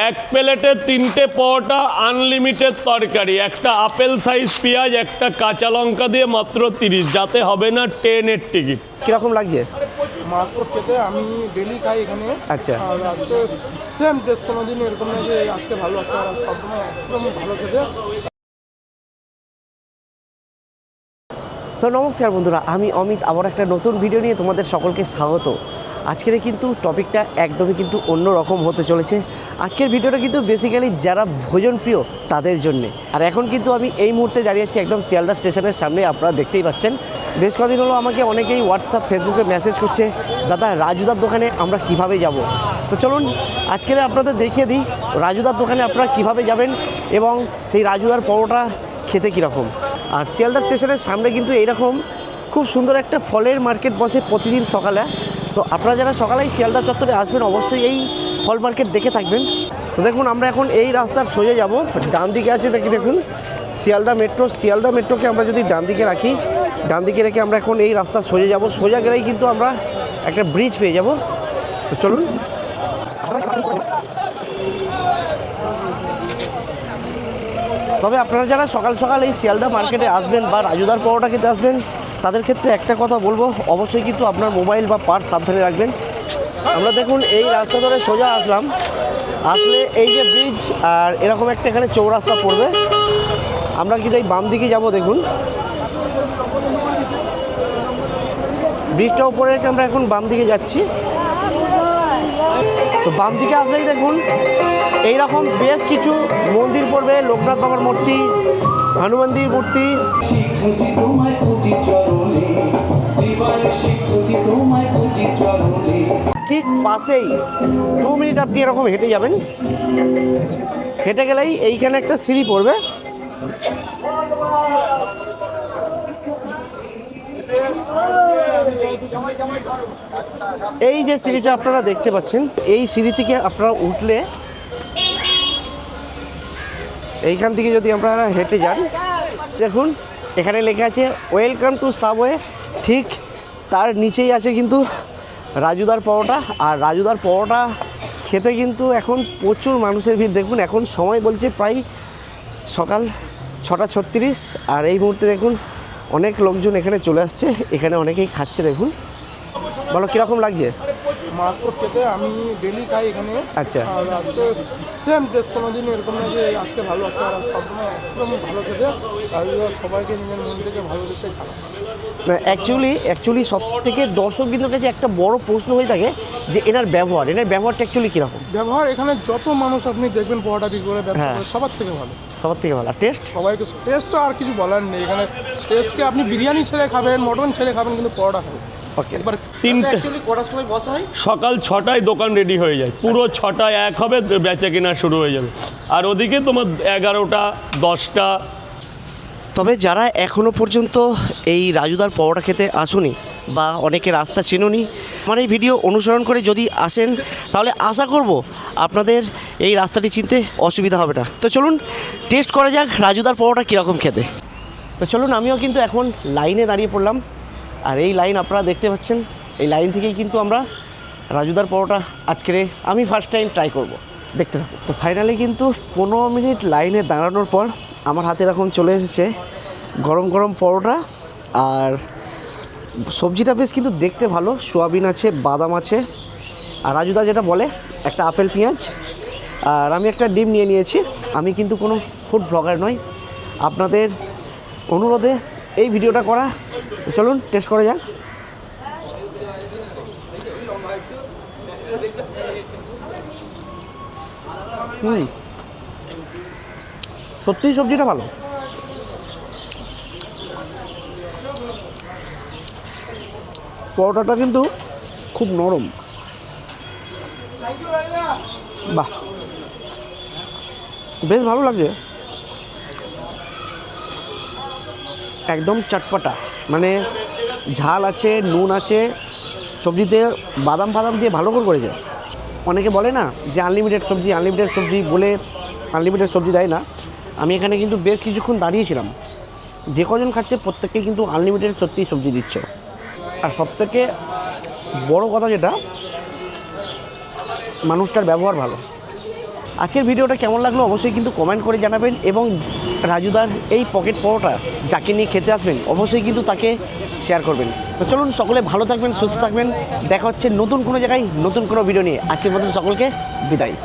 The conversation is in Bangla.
এক প্লেটে 3টে পরোটা, আনলিমিটেড তরকারি, একটা আপেল সাইজ পেঁয়াজ, একটা কাঁচা লঙ্কা দিয়ে মাত্র 30, যাতে হবে না ট্রেনের টিকিট। কিরকম লাগছে? মাত্র খেতে আমি ডেলি খাই এখানে। আচ্ছা, আর আজকে সেম টেস্ট, কোনোদিন এরকম না যে আজকে ভালো একটা, সবসময় একদম ভালো খেতে। নমস্কার বন্ধুরা, আমি অমিত আবার একটা নতুন ভিডিও নিয়ে তোমাদের সকলকে স্বাগত। আজকের কিন্তু টপিকটা একদমই কিন্তু অন্য রকম হতে চলেছে। আজকের ভিডিওটা কিন্তু বেসিক্যালি যারা ভোজন প্রিয় তাদের জন্যে। আর এখন কিন্তু আমি এই মুহূর্তে দাঁড়িয়ে আছি একদম শিয়ালদা স্টেশনের সামনে, আপনারা দেখতেই পাচ্ছেন। বেশ কদিন হলো আমাকে অনেকেই হোয়াটসঅ্যাপ ফেসবুকে মেসেজ করছে, দাদা রাজুদার দোকানে আমরা কিভাবে যাব। তো চলুন আজকের আপনাদের দেখিয়ে দিই রাজুদার দোকানে আপনারা কিভাবে যাবেন এবং সেই রাজুদার পরোটা খেতে কীরকম। আর শিয়ালদা স্টেশনের সামনে কিন্তু এইরকম খুব সুন্দর একটা ফলের মার্কেট বসে প্রতিদিন সকালে। তো আপনারা যারা সকালেই শিয়ালদা চত্বরে আসবেন অবশ্যই এই ফল মার্কেট দেখে থাকবেন। তো দেখুন আমরা এখন এই রাস্তার সোজা যাব, ডান দিকে আছে দেখুন শিয়ালদা মেট্রো। শিয়ালদা মেট্রোকে আমরা যদি ডান দিকে রাখি, ডান দিকে রেখে আমরা এখন এই রাস্তা সোজা যাব। সোজা গেলেই কিন্তু আমরা একটা ব্রিজ পেয়ে যাব। তো চলুন। তবে আপনারা যারা সকাল সকাল এই শিয়ালদা মার্কেটে আসবেন বা রাজুদার পরোটা খেতে আসবেন, তাদের ক্ষেত্রে একটা কথা বলবো, অবশ্যই কিন্তু আপনার মোবাইল বা পার্স সাবধানে রাখবেন। আমরা দেখুন এই রাস্তা ধরে সোজা আসলাম, আসলে এই যে ব্রিজ আর এরকম একটা এখানে চৌরাস্তা পড়বে, আমরা কিন্তু এই বাম দিকে যাব। দেখুন ব্রিজটা উপরে রেখে আমরা এখন বাম দিকে যাচ্ছি। তো বাম দিকে আসলেই দেখুন এইরকম বেশ কিছু মন্দির পড়বে, লোকনাথ বাবার মূর্তি, হনুমানজির মূর্তি। ঠিক পাশেই 2 মিনিট আপনি এরকম হেঁটে যাবেন, হেঁটে গেলেই এইখানে একটা সিঁড়ি পড়বে। এই যে সিঁড়িটা আপনারা দেখতে পাচ্ছেন, এই সিঁড়ি থেকে আপনারা উঠলে এইখান থেকে যদি আপনারা হেঁটে যান, দেখুন এখানে লেখা আছে ওয়েলকাম টু সাবওয়ে। ঠিক তার নিচেই আছে কিন্তু রাজুদার পরোটা। আর রাজুদার পরোটা খেতে কিন্তু এখন প্রচুর মানুষের ভিড়। দেখুন এখন সময় বলছে প্রায় সকাল 6:36, আর এই মুহূর্তে দেখুন অনেক লোকজন এখানে চলে আসছে, এখানে অনেকেই খাচ্ছে। দেখুন বলো কীরকম লাগছে? মাত্র খেতে আমি ডেলি খাই এখানে। আচ্ছা, আর আজকে সেম টেস্ট, কোনোদিন এরকম না যে আজকে ভালো একটা, সবসময় একদম ভালো খেতে। আর সবাইকে নিজের মন থেকে ভালো দেখতে খাওয়া। অ্যাকচুয়ালি সব থেকে দর্শকবৃন্দর কাছে একটা বড় প্রশ্ন হয়ে থাকে যে এনার ব্যবহারটা অ্যাকচুয়ালি কীরকম? ব্যবহার এখানে যত মানুষ আপনি দেখবেন পরোটা বিক্রি করে ব্যবসা করে, সবার থেকে ভালো। আর টেস্ট? সবাইকে টেস্ট তো আর কিছু বলার নেই এখানে। টেস্টকে আপনি বিরিয়ানি ছেড়ে খাবেন, মটন ছেড়ে খাবেন, কিন্তু পরোটা খাবেন। ওকে, একবার 3টে কটার সময় বসা হয়? সকাল 6টায় দোকান রেডি হয়ে যায়, পুরো 6টায় এক হবে, বেচা কেনা শুরু হয়ে যাবে। আর ওদিকে তোমার 11টা 10টা। তবে যারা এখনও পর্যন্ত এই রাজুদার পরোটা খেতে আসুনি বা অনেকে রাস্তা চেনুনি, আমার এই ভিডিও অনুসরণ করে যদি আসেন, তাহলে আশা করব আপনাদের এই রাস্তাটি চিনতে অসুবিধা হবে না। তো চলুন টেস্ট করা যাক রাজুদার পরোটা কীরকম খেতে। তো চলুন, আমিও কিন্তু এখন লাইনে দাঁড়িয়ে পড়লাম। আর এই লাইন আপনারা দেখতে পাচ্ছেন, এই লাইন থেকেই কিন্তু আমরা রাজুদার পরোটা আজকের আমি ফার্স্ট টাইম ট্রাই করব, দেখতে থাকুন। তো ফাইনালি কিন্তু 15 মিনিট লাইনে দাঁড়ানোর পর আমার হাতে এরকম চলে এসেছে গরম গরম পরোটা। আর সবজিটা বেশ কিন্তু দেখতে ভালো, সোয়াবিন আছে, বাদাম আছে, আর রাজুদা যেটা বলে একটা আপেল পেঁয়াজ। আর আমি একটা ডিম নিয়ে নিয়েছি। আমি কিন্তু কোনো ফুড ব্লগার নই, আপনাদের অনুরোধে এই ভিডিওটা করা। চলুন টেস্ট করা যাক। সত্যিই সবজিটা ভালো। পরোটাটা কিন্তু খুব নরম, বাহ বেশ ভালো লাগছে, একদম চটপটা, মানে ঝাল আছে, নুন আছে, সবজিতে বাদাম ফাদাম দিয়ে ভালো করে করেছে। অনেকে বলে না যে আনলিমিটেড সবজি বলে আনলিমিটেড সবজি দেয় না। আমি এখানে কিন্তু বেশ কিছুক্ষণ দাঁড়িয়েছিলাম, যে কজন খাচ্ছে প্রত্যেককে কিন্তু আনলিমিটেড সত্যিই সবজি দিচ্ছে। আর সবথেকে বড় কথা যেটা, মানুষটার ব্যবহার ভালো। আজকের ভিডিওটা কেমন লাগলো অবশ্যই কিন্তু কমেন্ট করে জানাবেন, এবং রাজুদার এই পকেট পরোটা যাকে নিয়ে খেতে আসবেন অবশ্যই কিন্তু তাকে শেয়ার করবেন। তো চলুন, সকলে ভালো থাকবেন, সুস্থ থাকবেন, দেখা হচ্ছে নতুন কোনো জায়গায় নতুন কোনো ভিডিও নিয়ে। আজকের মতন সকলকে বিদায়।